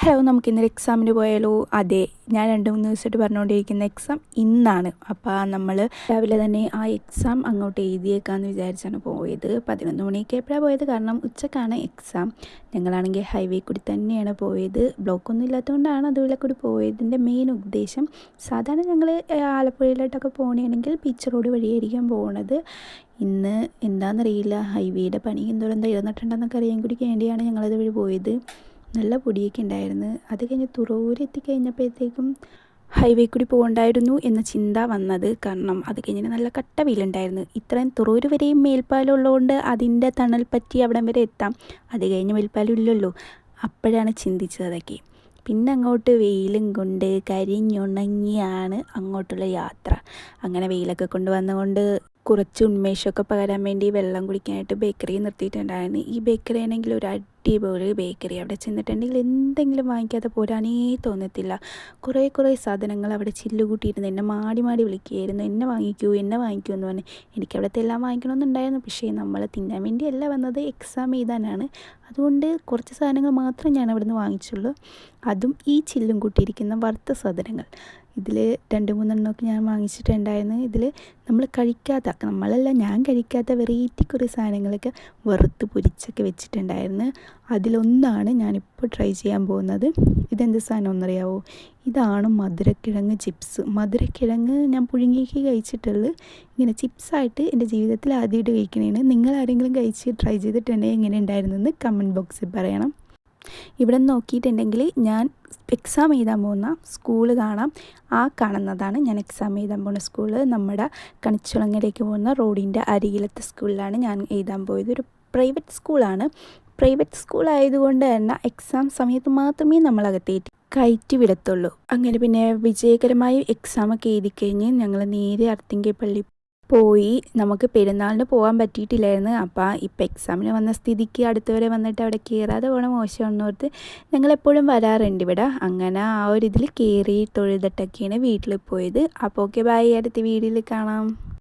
Hello, നമുക്കിന്നൊരു എക്സാമിന് പോയാലോ? അതെ, ഞാൻ 2-3 ദിവസമായിട്ട് പറഞ്ഞുകൊണ്ടിരിക്കുന്ന എക്സാം ഇന്നാണ്. അപ്പോൾ നമ്മൾ രാവിലെ തന്നെ ആ എക്സാം അങ്ങോട്ട് എഴുതിയേക്കാമെന്ന് വിചാരിച്ചാണ് പോയത്. 11 മണിയൊക്കെ എപ്പോഴാണ് പോയത്, കാരണം ഉച്ചക്കാണ് എക്സാം. ഞങ്ങളാണെങ്കിൽ ഹൈവേ കൂടി തന്നെയാണ് പോയത്. ബ്ലോക്കൊന്നും ഇല്ലാത്തതുകൊണ്ടാണ് അതുപോലെ കൂടി പോയതിൻ്റെ മെയിൻ ഉദ്ദേശം. സാധാരണ ഞങ്ങൾ ആലപ്പുഴയിലോട്ടൊക്കെ പോകണമെങ്കിൽ ബീച്ച് റോഡ് വഴിയായിരിക്കും പോകുന്നത്. ഇന്ന് എന്താണെന്നറിയില്ല, ഹൈവേയുടെ പണി എന്തോരം തീർന്നിട്ടുണ്ടെന്നൊക്കെ അറിയാൻ കൂടി വേണ്ടിയാണ് ഞങ്ങളത് വഴി പോയത്. നല്ല പൊടിയൊക്കെ ഉണ്ടായിരുന്നു. അത് കഴിഞ്ഞ് തുറവൂർ എത്തിക്കഴിഞ്ഞപ്പോഴത്തേക്കും ഹൈവേ കൂടി പോകണ്ടായിരുന്നു എന്ന ചിന്ത വന്നത്. കാരണം അത് കഴിഞ്ഞിട്ട് നല്ല കട്ട വെയിലുണ്ടായിരുന്നു. ഇത്രയും തുറവൂർ വരെയും മേൽപ്പാലം ഉള്ളതുകൊണ്ട് അതിൻ്റെ തണൽ പറ്റി അവിടം വരെ എത്താം. അത് കഴിഞ്ഞ് മേൽപ്പാലം ഇല്ലല്ലോ. അപ്പോഴാണ് ചിന്തിച്ചത് അതൊക്കെ. പിന്നെ അങ്ങോട്ട് വെയിലും കൊണ്ട് കരിഞ്ഞുണങ്ങിയാണ് അങ്ങോട്ടുള്ള യാത്ര. അങ്ങനെ വെയിലൊക്കെ കൊണ്ട് വന്നുകൊണ്ട് കുറച്ച് ഉന്മേഷമൊക്കെ പകരാൻ വേണ്ടി വെള്ളം കുടിക്കാനായിട്ട് ബേക്കറി നിർത്തിയിട്ടുണ്ടായിരുന്നു. ഈ ബേക്കറി ആണെങ്കിൽ ഒരു അടിപൊളി ബേക്കറി. അവിടെ ചെന്നിട്ടുണ്ടെങ്കിൽ എന്തെങ്കിലും വാങ്ങിക്കാതെ പോരാനേ തോന്നത്തില്ല. കുറേ സാധനങ്ങൾ അവിടെ ചില്ല് കൂട്ടിയിരുന്നു. എന്നെ മാടി വിളിക്കുകയായിരുന്നു, എന്നെ വാങ്ങിക്കൂ എന്ന് പറഞ്ഞ്. എനിക്കവിടുത്തെ എല്ലാം വാങ്ങിക്കണമെന്നുണ്ടായിരുന്നു. പക്ഷേ നമ്മൾ തിന്നാൻ വേണ്ടിയല്ല വന്നത്, എക്സാം എഴുതാനാണ്. അതുകൊണ്ട് കുറച്ച് സാധനങ്ങൾ മാത്രമേ ഞാൻ അവിടെ നിന്ന് വാങ്ങിച്ചുള്ളൂ. അതും ഈ ചില്ലും കൂട്ടിയിരിക്കുന്ന വറുത്ത സാധനങ്ങൾ. ഇതിൽ 2-3 ഞാൻ വാങ്ങിച്ചിട്ടുണ്ടായിരുന്നു. ഇതിൽ ഞാൻ കഴിക്കാത്ത വെറൈറ്റി കുറേ സാധനങ്ങളൊക്കെ വറുത്ത് പൊരിച്ചൊക്കെ വെച്ചിട്ടുണ്ടായിരുന്നു. അതിലൊന്നാണ് ഞാനിപ്പോൾ ട്രൈ ചെയ്യാൻ പോകുന്നത്. ഇതെന്ത് സാധനം എന്നറിയാവോ? ഇതാണ് മധുരക്കിഴങ്ങ് ചിപ്സ്. മധുരക്കിഴങ്ങ് ഞാൻ പുഴുങ്ങിയൊക്കെ കഴിച്ചിട്ടുള്ളൂ. ഇങ്ങനെ ചിപ്സായിട്ട് എൻ്റെ ജീവിതത്തിൽ ആദ്യമായിട്ട് കഴിക്കണേണ്. നിങ്ങൾ ആരെങ്കിലും കഴിച്ച് ട്രൈ ചെയ്തിട്ടുണ്ടെങ്കിൽ എങ്ങനെ ഉണ്ടായിരുന്നെന്ന് കമൻറ്റ് ബോക്സിൽ പറയണം. ഇവിടെ നോക്കിയിട്ടുണ്ടെങ്കിൽ ഞാൻ എക്സാം എഴുതാൻ പോകുന്ന സ്കൂൾ കാണാം. ആ കാണുന്നതാണ് ഞാൻ എക്സാം എഴുതാൻ പോകുന്ന സ്കൂള്. നമ്മുടെ കണിച്ചുളങ്ങരേക്ക് പോകുന്ന റോഡിൻ്റെ അരികിലത്തെ സ്കൂളിലാണ് ഞാൻ എഴുതാൻ പോയത്. ഒരു പ്രൈവറ്റ് സ്കൂളാണ്. പ്രൈവറ്റ് സ്കൂൾ ആയതുകൊണ്ട് തന്നെ എക്സാം സമയത്ത് മാത്രമേ നമ്മളകത്തേക്ക് കയറ്റി വിടത്തുള്ളൂ. അങ്ങനെ പിന്നെ വിജയകരമായി എക്സാമൊക്കെ എഴുതി കഴിഞ്ഞ് ഞങ്ങൾ നേരെ അർത്തിങ്കൽ പള്ളി പോയി. നമുക്ക് പെരുന്നാളിന് പോകാൻ പറ്റിയിട്ടില്ലായിരുന്നു. അപ്പോൾ ഇപ്പം എക്സാമിന് വന്ന സ്ഥിതിക്ക് അടുത്തവരെ വന്നിട്ട് അവിടെ കയറാതെ പോകണം, മോശമാണെന്നോർത്ത് ഞങ്ങളെപ്പോഴും വരാറുണ്ട് ഇവിടെ. അങ്ങനെ ആ ഒരു ഇതിൽ കയറി തൊഴുതിട്ടൊക്കെയാണ് വീട്ടിൽ പോയത്. അപ്പോൾ ഓക്കെ, ബൈ, അടുത്ത വീഡിയോയിൽ കാണാം.